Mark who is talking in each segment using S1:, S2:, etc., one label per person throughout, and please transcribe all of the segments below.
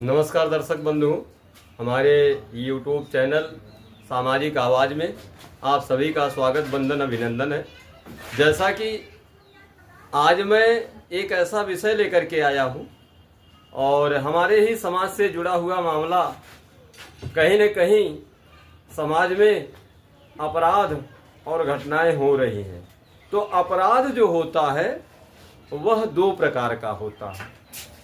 S1: नमस्कार दर्शक बंधु, हमारे YouTube चैनल सामाजिक आवाज़ में आप सभी का स्वागत वंदन अभिनंदन है। जैसा कि आज मैं एक ऐसा विषय लेकर के आया हूँ और हमारे ही समाज से जुड़ा हुआ मामला, कहीं न कहीं समाज में अपराध और घटनाएं हो रही हैं। तो अपराध जो होता है वह दो प्रकार का होता है।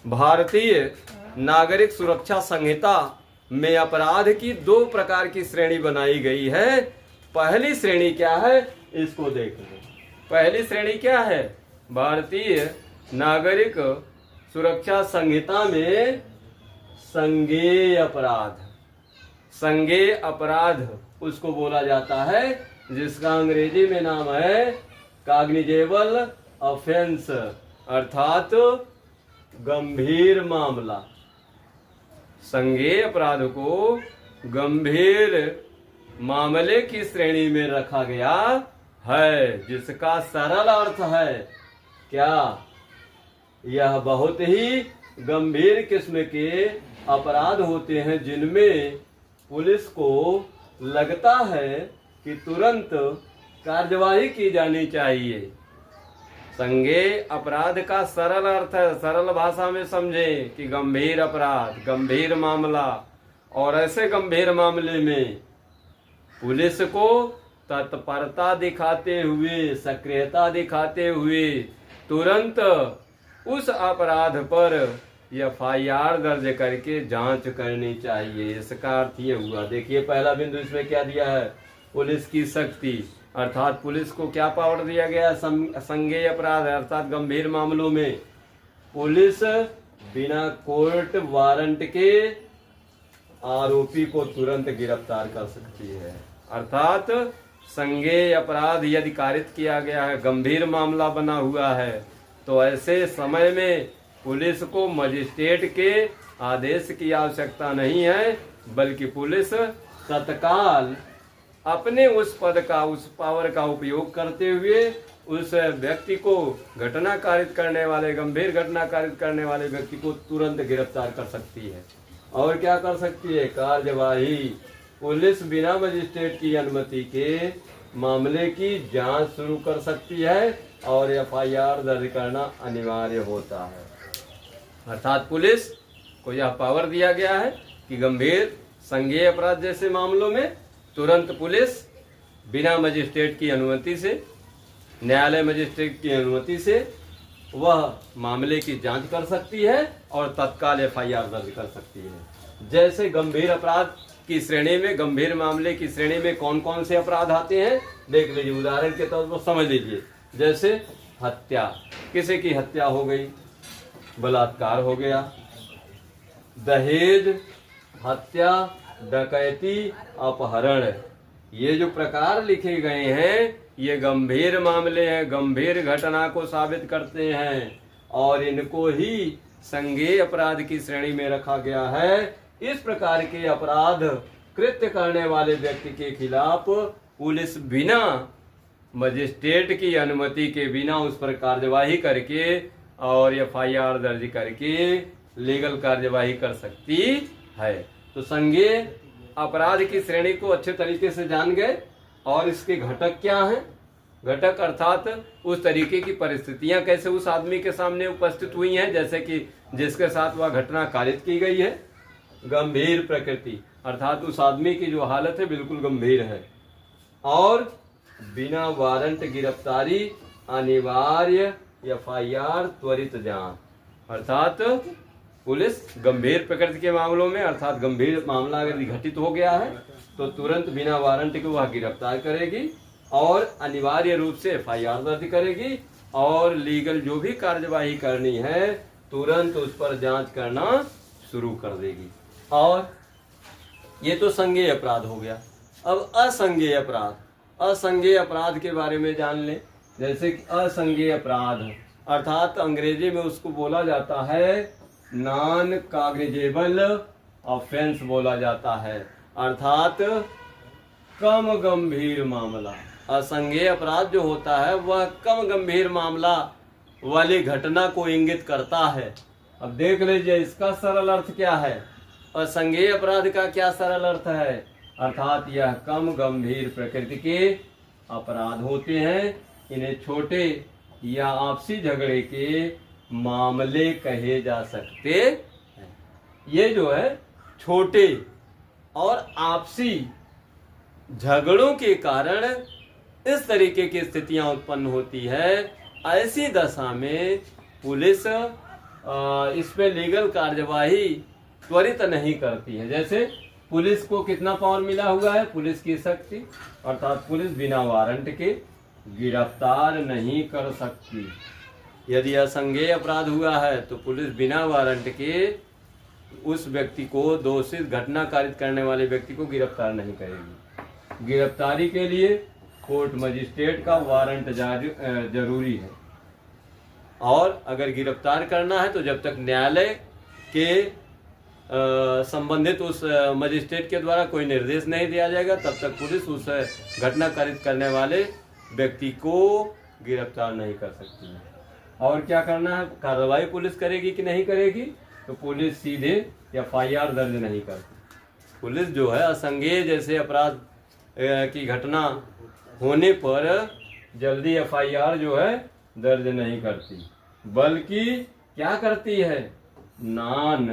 S1: भारतीय नागरिक सुरक्षा संहिता में अपराध की दो प्रकार की श्रेणी बनाई गई है। पहली श्रेणी क्या है, इसको देख लो। पहली श्रेणी क्या है? भारतीय नागरिक सुरक्षा संहिता में संज्ञेय अपराध। संज्ञेय अपराध उसको बोला जाता है जिसका अंग्रेजी में नाम है कॉग्निजेबल ऑफेंस, अर्थात गंभीर मामला। संज्ञेय अपराध को गंभीर मामले की श्रेणी में रखा गया है, जिसका सरल अर्थ है क्या? यह बहुत ही गंभीर किस्म के अपराध होते हैं जिनमें पुलिस को लगता है कि तुरंत कार्यवाही की जानी चाहिए। संज्ञेय अपराध का सरल अर्थ है, सरल भाषा में समझें कि गंभीर अपराध, गंभीर मामला। और ऐसे गंभीर मामले में पुलिस को तत्परता दिखाते हुए, सक्रियता दिखाते हुए तुरंत उस अपराध पर FIR दर्ज करके जांच करनी चाहिए। इसका अर्थ ये हुआ। देखिए पहला बिंदु इसमें क्या दिया है, पुलिस की शक्ति, अर्थात पुलिस को क्या पावर दिया गया? संज्ञेय अपराध अर्थात गंभीर मामलों में पुलिस बिना कोर्ट वारंट के आरोपी को तुरंत गिरफ्तार कर सकती है। अर्थात संज्ञेय अपराध यदि कारित किया गया है, गंभीर मामला बना हुआ है, तो ऐसे समय में पुलिस को मजिस्ट्रेट के आदेश की आवश्यकता नहीं है, बल्कि पुलिस तत्काल अपने उस पद का, उस पावर का उपयोग करते हुए उस व्यक्ति को, घटना कारित करने वाले, गंभीर घटना कारित करने वाले व्यक्ति को तुरंत गिरफ्तार कर सकती है। और क्या कर सकती है? कार्यवाही। पुलिस बिना मजिस्ट्रेट की अनुमति के मामले की जांच शुरू कर सकती है और FIR दर्ज करना अनिवार्य होता है। अर्थात पुलिस को यह पावर दिया गया है कि गंभीर संज्ञेय अपराध जैसे मामलों में तुरंत पुलिस बिना मजिस्ट्रेट की अनुमति से, न्यायालय मजिस्ट्रेट की अनुमति से वह मामले की जांच कर सकती है और तत्काल FIR दर्ज कर सकती है। जैसे गंभीर अपराध की श्रेणी में, गंभीर मामले की श्रेणी में कौन कौन से अपराध आते हैं देख लीजिए। उदाहरण के तौर पर समझ लीजिए, जैसे हत्या, किसी की हत्या हो गई, बलात्कार हो गया, दहेज, हत्या, डकैती, अपहरण, ये जो प्रकार लिखे गए हैं ये गंभीर मामले हैं, गंभीर घटना को साबित करते हैं और इनको ही संज्ञेय अपराध की श्रेणी में रखा गया है। इस प्रकार के अपराध कृत्य करने वाले व्यक्ति के खिलाफ पुलिस बिना मजिस्ट्रेट की अनुमति के बिना उस पर कार्यवाही करके और FIR दर्ज करके लीगल कार्यवाही कर सकती है। तो संज्ञेय अपराध की श्रेणी को अच्छे तरीके से जान गए। और इसके घटक क्या हैं? घटक अर्थात उस तरीके की परिस्थितियां कैसे उस आदमी के सामने उपस्थित हुई हैं, जैसे कि जिसके साथ वह घटना कारित की गई है। गंभीर प्रकृति अर्थात उस आदमी की जो हालत है बिल्कुल गंभीर है। और बिना वारंट गिरफ्तारी, अनिवार्य FIR, त्वरित जांच, अर्थात पुलिस गंभीर प्रकृति के मामलों में, अर्थात गंभीर मामला अगर घटित हो गया है तो तुरंत बिना वारंट के वह गिरफ्तार करेगी और अनिवार्य रूप से FIR दर्ज करेगी और लीगल जो भी कार्यवाही करनी है तुरंत उस पर जांच करना शुरू कर देगी। और ये तो संज्ञेय अपराध हो गया। अब असंज्ञेय अपराध, असंज्ञेय अपराध के बारे में जान लें। जैसे कि असंज्ञेय अपराध अर्थात अंग्रेजी में उसको बोला जाता है नॉन कॉग्निजेबल ऑफेंस बोला जाता है, अर्थात कम गंभीर मामला। असंज्ञेय अपराध जो होता है वह कम गंभीर मामला वाली घटना को इंगित करता है अब देख लीजिए इसका सरल अर्थ क्या है, असंज्ञेय अपराध का क्या सरल अर्थ है, अर्थात यह कम गंभीर प्रकृति के अपराध होते हैं। इन्हें छोटे या आपसी झगड़े के मामले कहे जा सकते हैं। ये जो है छोटे और आपसी झगड़ों के कारण इस तरीके की स्थितियां उत्पन्न होती है। ऐसी दशा में पुलिस इस पे लीगल कार्यवाही त्वरित नहीं करती है। जैसे पुलिस को कितना पावर मिला हुआ है, पुलिस की शक्ति, अर्थात पुलिस बिना वारंट के गिरफ्तार नहीं कर सकती। यदि असंज्ञेय अपराध हुआ है तो पुलिस बिना वारंट के उस व्यक्ति को, दोषित घटना कारित करने वाले व्यक्ति को गिरफ्तार नहीं करेगी। गिरफ्तारी के लिए कोर्ट मजिस्ट्रेट का वारंट जरूरी है। और अगर गिरफ्तार करना है तो जब तक न्यायालय के संबंधित उस मजिस्ट्रेट के द्वारा कोई निर्देश नहीं दिया जाएगा, तब तक पुलिस उस घटना कारित करने वाले व्यक्ति को गिरफ्तार नहीं कर सकती है। और क्या करना है, कार्रवाई पुलिस करेगी कि नहीं करेगी, तो पुलिस सीधे FIR दर्ज नहीं करती। पुलिस जो है असंज्ञेय जैसे अपराध की घटना होने पर जल्दी FIR जो है दर्ज नहीं करती, बल्कि क्या करती है, नॉन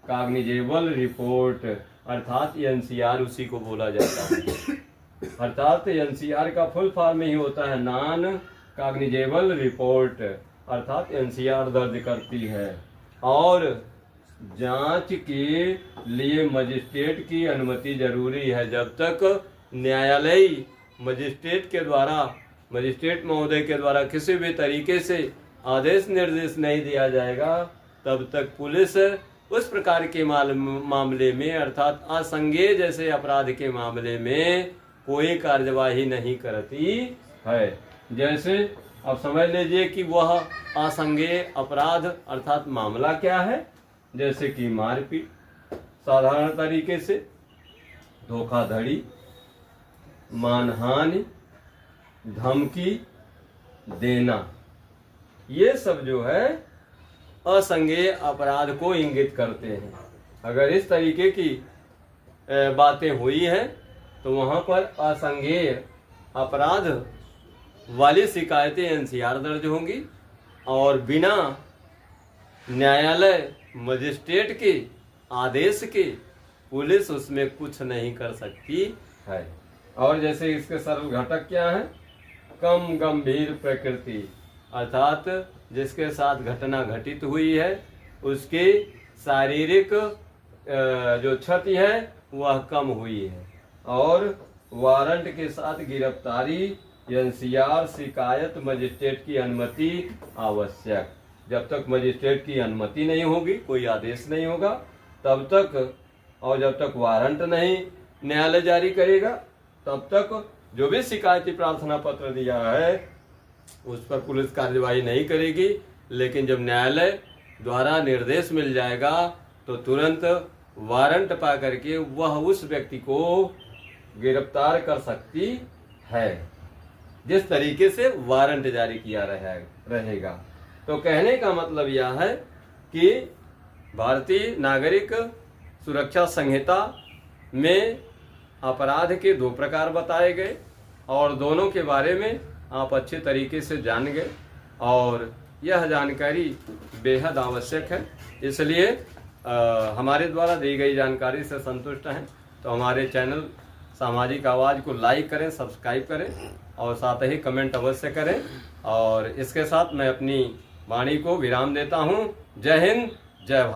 S1: कॉग्निजेबल रिपोर्ट, अर्थात NCR उसी को बोला जाता है। अर्थात NCR का फुल फॉर्म ही होता है नॉन कॉग्निजेबल रिपोर्ट, अर्थात NCR दर्ज करती है। और जांच के लिए मजिस्ट्रेट की अनुमति जरूरी है। जब तक न्यायालयी मजिस्ट्रेट के द्वारा, मजिस्ट्रेट महोदय के द्वारा किसी भी तरीके से आदेश निर्देश नहीं दिया जाएगा, तब तक पुलिस उस प्रकार के मामले में, अर्थात असंज्ञेय जैसे अपराध के मामले में कोई कार्यवाही नहीं करती है। जैसे अब समझ लीजिए कि वह असंज्ञेय अपराध अर्थात मामला क्या है, जैसे कि मारपीट, साधारण तरीके से धोखाधड़ी, मानहानि, धमकी देना, ये सब जो है असंज्ञेय अपराध को इंगित करते हैं। अगर इस तरीके की बातें हुई हैं तो वहाँ पर असंज्ञेय अपराध वाली शिकायतें NCR दर्ज होंगी और बिना न्यायालय मजिस्ट्रेट के आदेश के पुलिस उसमें कुछ नहीं कर सकती है। और जैसे इसके सरल घटक क्या है, कम गंभीर प्रकृति, अर्थात जिसके साथ घटना घटित हुई है उसकी शारीरिक जो क्षति है वह कम हुई है। और वारंट के साथ गिरफ्तारी, NCR, शिकायत, मजिस्ट्रेट की अनुमति आवश्यक। जब तक मजिस्ट्रेट की अनुमति नहीं होगी, कोई आदेश नहीं होगा, तब तक, और जब तक वारंट नहीं न्यायालय जारी करेगा, तब तक जो भी शिकायती प्रार्थना पत्र दिया है उस पर पुलिस कार्यवाही नहीं करेगी। लेकिन जब न्यायालय द्वारा निर्देश मिल जाएगा तो तुरंत वारंट पा करके वह उस व्यक्ति को गिरफ्तार कर सकती है, जिस तरीके से वारंट जारी किया रहेगा। तो कहने का मतलब यह है कि भारतीय नागरिक सुरक्षा संहिता में अपराध के 2 प्रकार बताए गए और दोनों के बारे में आप अच्छे तरीके से जान गए और यह जानकारी बेहद आवश्यक है। इसलिए हमारे द्वारा दी गई जानकारी से संतुष्ट हैं तो हमारे चैनल सामाजिक आवाज़ को लाइक करें, सब्सक्राइब करें और साथ ही कमेंट अवश्य करें। और इसके साथ मैं अपनी वाणी को विराम देता हूँ। जय हिंद, जय भारत।